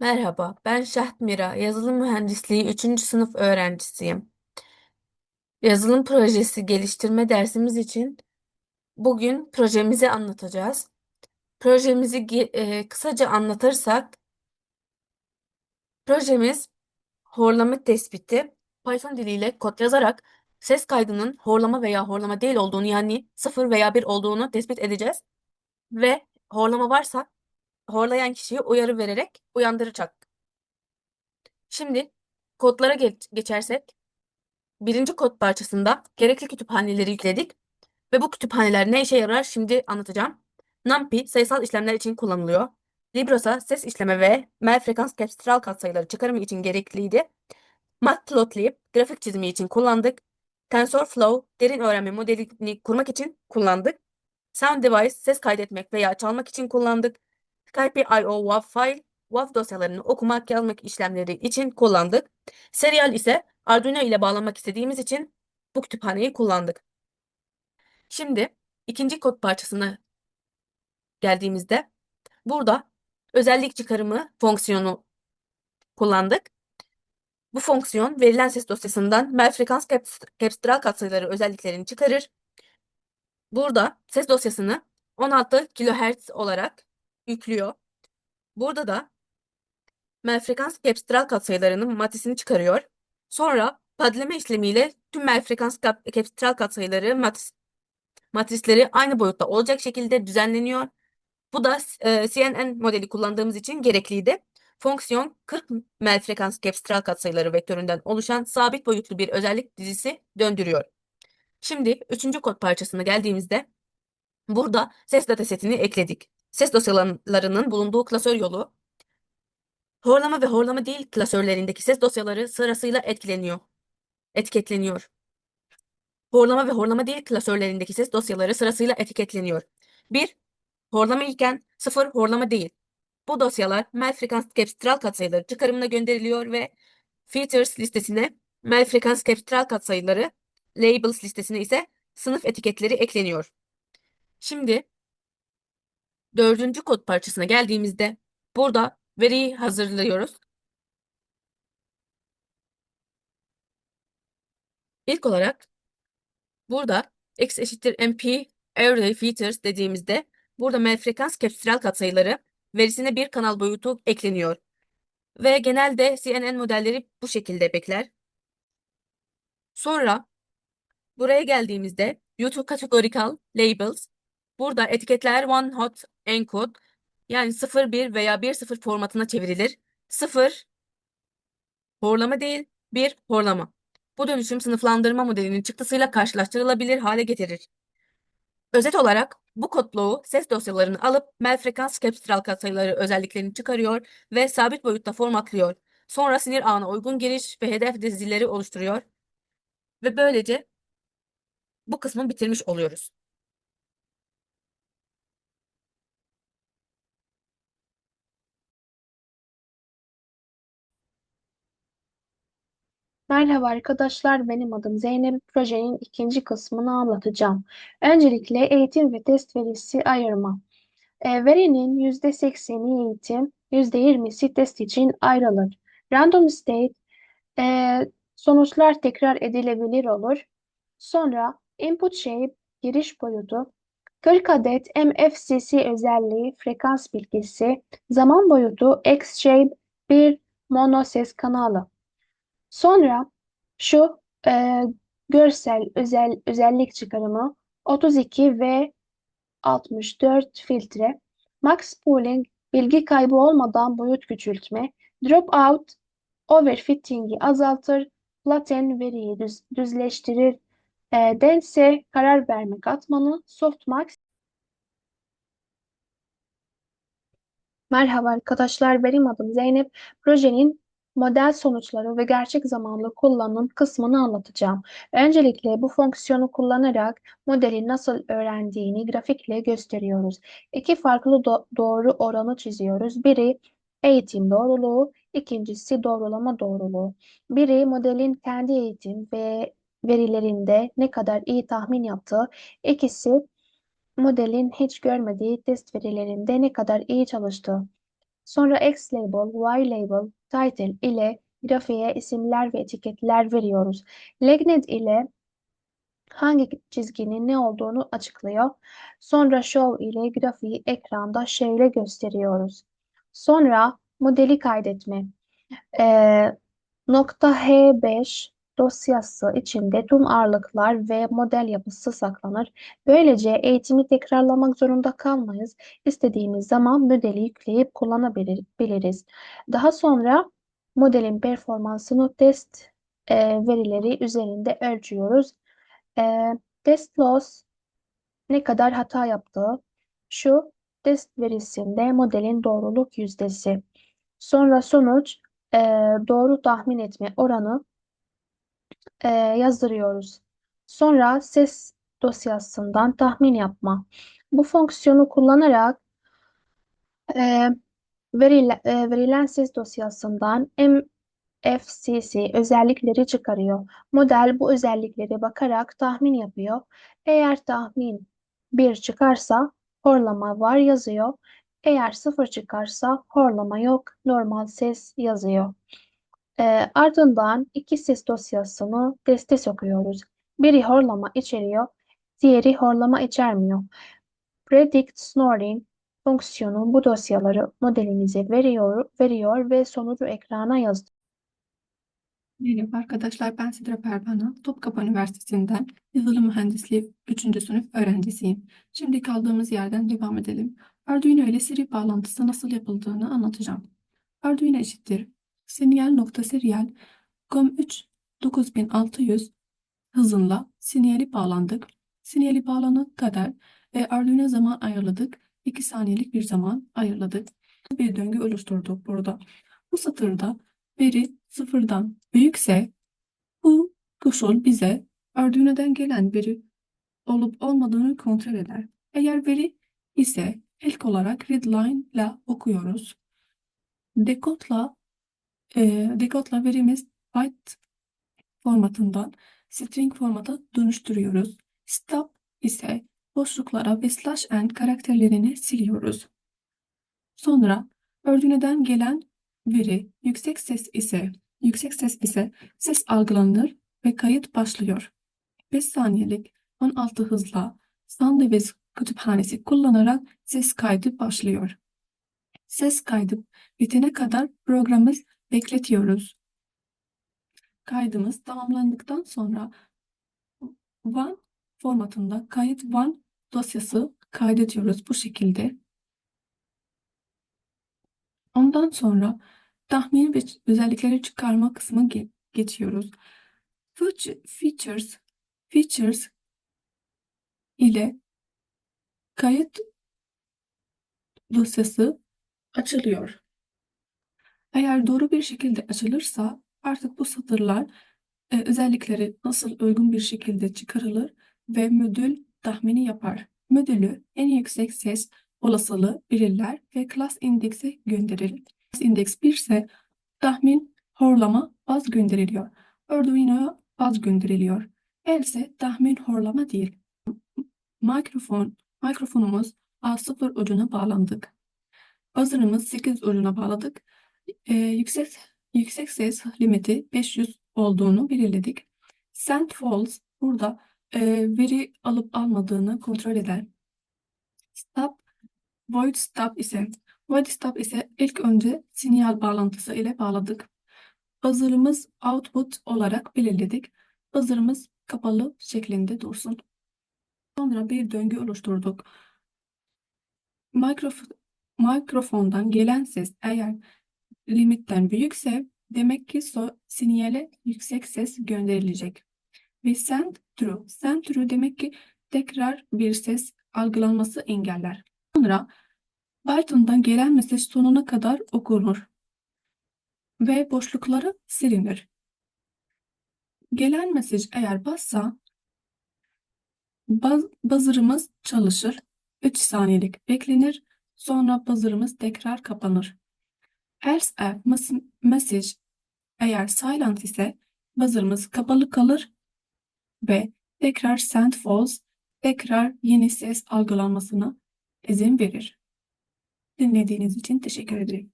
Merhaba, ben Şahtmira, yazılım mühendisliği üçüncü sınıf öğrencisiyim. Yazılım projesi geliştirme dersimiz için bugün projemizi anlatacağız. Projemizi kısaca anlatırsak, projemiz horlama tespiti, Python diliyle kod yazarak ses kaydının horlama veya horlama değil olduğunu, yani sıfır veya bir olduğunu tespit edeceğiz ve horlama varsa horlayan kişiye uyarı vererek uyandıracak. Şimdi kodlara geçersek, birinci kod parçasında gerekli kütüphaneleri yükledik ve bu kütüphaneler ne işe yarar şimdi anlatacağım. NumPy sayısal işlemler için kullanılıyor. Librosa ses işleme ve mel frekans kapsitral katsayıları çıkarımı için gerekliydi. Matplotlib grafik çizimi için kullandık. TensorFlow derin öğrenme modelini kurmak için kullandık. SoundDevice ses kaydetmek veya çalmak için kullandık. Skype.io WAV file, WAV dosyalarını okumak, yazmak işlemleri için kullandık. Serial ise Arduino ile bağlanmak istediğimiz için bu kütüphaneyi kullandık. Şimdi ikinci kod parçasına geldiğimizde burada özellik çıkarımı fonksiyonu kullandık. Bu fonksiyon verilen ses dosyasından mel frekans kapsitral katsayıları özelliklerini çıkarır. Burada ses dosyasını 16 kHz olarak yüklüyor. Burada da mel frekans kapsitral katsayılarının matrisini çıkarıyor. Sonra padleme işlemiyle tüm mel frekans kapsitral katsayıları matrisleri aynı boyutta olacak şekilde düzenleniyor. Bu da CNN modeli kullandığımız için gerekliydi. Fonksiyon 40 mel frekans kapsitral katsayıları vektöründen oluşan sabit boyutlu bir özellik dizisi döndürüyor. Şimdi üçüncü kod parçasına geldiğimizde burada ses datasetini ekledik. Ses dosyalarının bulunduğu klasör yolu horlama ve horlama değil klasörlerindeki ses dosyaları sırasıyla etiketleniyor. Horlama ve horlama değil klasörlerindeki ses dosyaları sırasıyla etiketleniyor. 1. Horlama iken 0 horlama değil. Bu dosyalar mel frekans kapsitral katsayıları çıkarımına gönderiliyor ve features listesine mel frekans kapsitral katsayıları, labels listesine ise sınıf etiketleri ekleniyor. Şimdi dördüncü kod parçasına geldiğimizde burada veriyi hazırlıyoruz. İlk olarak burada x eşittir mp array features dediğimizde burada mel frekans kapsitral katsayıları verisine bir kanal boyutu ekleniyor. Ve genelde CNN modelleri bu şekilde bekler. Sonra buraya geldiğimizde YouTube Categorical Labels, burada etiketler one hot encode, yani 0 1 veya 1 0 formatına çevrilir. 0 horlama değil, 1 horlama. Bu dönüşüm sınıflandırma modelinin çıktısıyla karşılaştırılabilir hale getirir. Özet olarak bu kod bloğu ses dosyalarını alıp mel frekans kapsitral katsayıları özelliklerini çıkarıyor ve sabit boyutta formatlıyor. Sonra sinir ağına uygun giriş ve hedef dizileri oluşturuyor ve böylece bu kısmı bitirmiş oluyoruz. Merhaba arkadaşlar, benim adım Zeynep. Projenin ikinci kısmını anlatacağım. Öncelikle eğitim ve test verisi ayırma. Verinin %80'i eğitim, %20'si test için ayrılır. Random state sonuçlar tekrar edilebilir olur. Sonra input shape giriş boyutu, 40 adet MFCC özelliği frekans bilgisi, zaman boyutu X shape bir mono ses kanalı. Sonra şu görsel özellik çıkarımı 32 ve 64 filtre, max pooling bilgi kaybı olmadan boyut küçültme, dropout overfitting'i azaltır, flatten veriyi düzleştirir, dense karar verme katmanı, softmax. Merhaba arkadaşlar, benim adım Zeynep. Projenin model sonuçları ve gerçek zamanlı kullanım kısmını anlatacağım. Öncelikle bu fonksiyonu kullanarak modelin nasıl öğrendiğini grafikle gösteriyoruz. İki farklı doğru oranı çiziyoruz. Biri eğitim doğruluğu, ikincisi doğrulama doğruluğu. Biri modelin kendi eğitim ve verilerinde ne kadar iyi tahmin yaptığı, ikisi modelin hiç görmediği test verilerinde ne kadar iyi çalıştığı. Sonra X label, Y label, title ile grafiğe isimler ve etiketler veriyoruz. Legend ile hangi çizginin ne olduğunu açıklıyor. Sonra show ile grafiği ekranda şöyle gösteriyoruz. Sonra modeli kaydetme. Ee, .h5 dosyası içinde tüm ağırlıklar ve model yapısı saklanır. Böylece eğitimi tekrarlamak zorunda kalmayız. İstediğimiz zaman modeli yükleyip kullanabiliriz. Daha sonra modelin performansını test verileri üzerinde ölçüyoruz. Test loss ne kadar hata yaptığı şu test verisinde modelin doğruluk yüzdesi. Sonra sonuç e, doğru tahmin etme oranı yazdırıyoruz. Sonra ses dosyasından tahmin yapma. Bu fonksiyonu kullanarak e, verilen ses dosyasından FCC özellikleri çıkarıyor. Model bu özelliklere bakarak tahmin yapıyor. Eğer tahmin bir çıkarsa horlama var yazıyor. Eğer sıfır çıkarsa horlama yok, normal ses yazıyor. Ardından iki ses dosyasını teste sokuyoruz. Biri horlama içeriyor, diğeri horlama içermiyor. Predict Snoring fonksiyonu bu dosyaları modelimize veriyor ve sonucu ekrana yazıyor. Merhaba arkadaşlar, ben Sidra Pervana. Topkapı Üniversitesi'nden yazılım mühendisliği 3. sınıf öğrencisiyim. Şimdi kaldığımız yerden devam edelim. Arduino ile seri bağlantısı nasıl yapıldığını anlatacağım. Arduino eşittir sinyal.serial COM3 9600 hızında sinyali bağlandık. Sinyali bağlanana kadar Arduino zaman ayarladık. 2 saniyelik bir zaman ayarladık. Bir döngü oluşturduk burada. Bu satırda veri sıfırdan büyükse bu koşul bize Arduino'dan gelen veri olup olmadığını kontrol eder. Eğer veri ise ilk olarak readline ile okuyoruz. Decode'la decode'la verimiz byte formatından string formata dönüştürüyoruz. Stop ise boşluklara ve slash n karakterlerini siliyoruz. Sonra Arduino'dan gelen veri yüksek ses ise ses algılanır ve kayıt başlıyor. 5 saniyelik 16 hızla Sandisk kütüphanesi kullanarak ses kaydı başlıyor. Ses kaydı bitene kadar programı bekletiyoruz. Kaydımız tamamlandıktan sonra WAN formatında kayıt WAN dosyası kaydediyoruz bu şekilde. Ondan sonra tahmin ve özellikleri çıkarma kısmı geçiyoruz. Features ile kayıt dosyası açılıyor. Eğer doğru bir şekilde açılırsa artık bu satırlar özellikleri nasıl uygun bir şekilde çıkarılır ve modül tahmini yapar. Modülü en yüksek ses olasılığı belirler ve class index'e gönderilir. Class index 1 ise tahmin horlama az gönderiliyor. Arduino'ya az gönderiliyor. Else tahmin horlama değil. Mikrofonumuz A0 ucuna bağlandık. Buzzer'ımız 8 ucuna bağladık. Yüksek ses limiti 500 olduğunu belirledik. Send false burada veri alıp almadığını kontrol eder. Stop, void stop ise ilk önce sinyal bağlantısı ile bağladık. Buzzer'ımız output olarak belirledik. Buzzer'ımız kapalı şeklinde dursun. Sonra bir döngü oluşturduk. Mikrofondan gelen ses eğer limitten büyükse demek ki sinyale yüksek ses gönderilecek. Ve send true. Send true demek ki tekrar bir ses algılanması engeller. Sonra Python'dan gelen mesaj sonuna kadar okunur ve boşlukları silinir. Gelen mesaj eğer bassa buzzer'ımız çalışır. 3 saniyelik beklenir. Sonra buzzer'ımız tekrar kapanır. Else if message eğer silent ise buzzer'ımız kapalı kalır ve tekrar send false tekrar yeni ses algılanmasına izin verir. Dinlediğiniz için teşekkür ederim.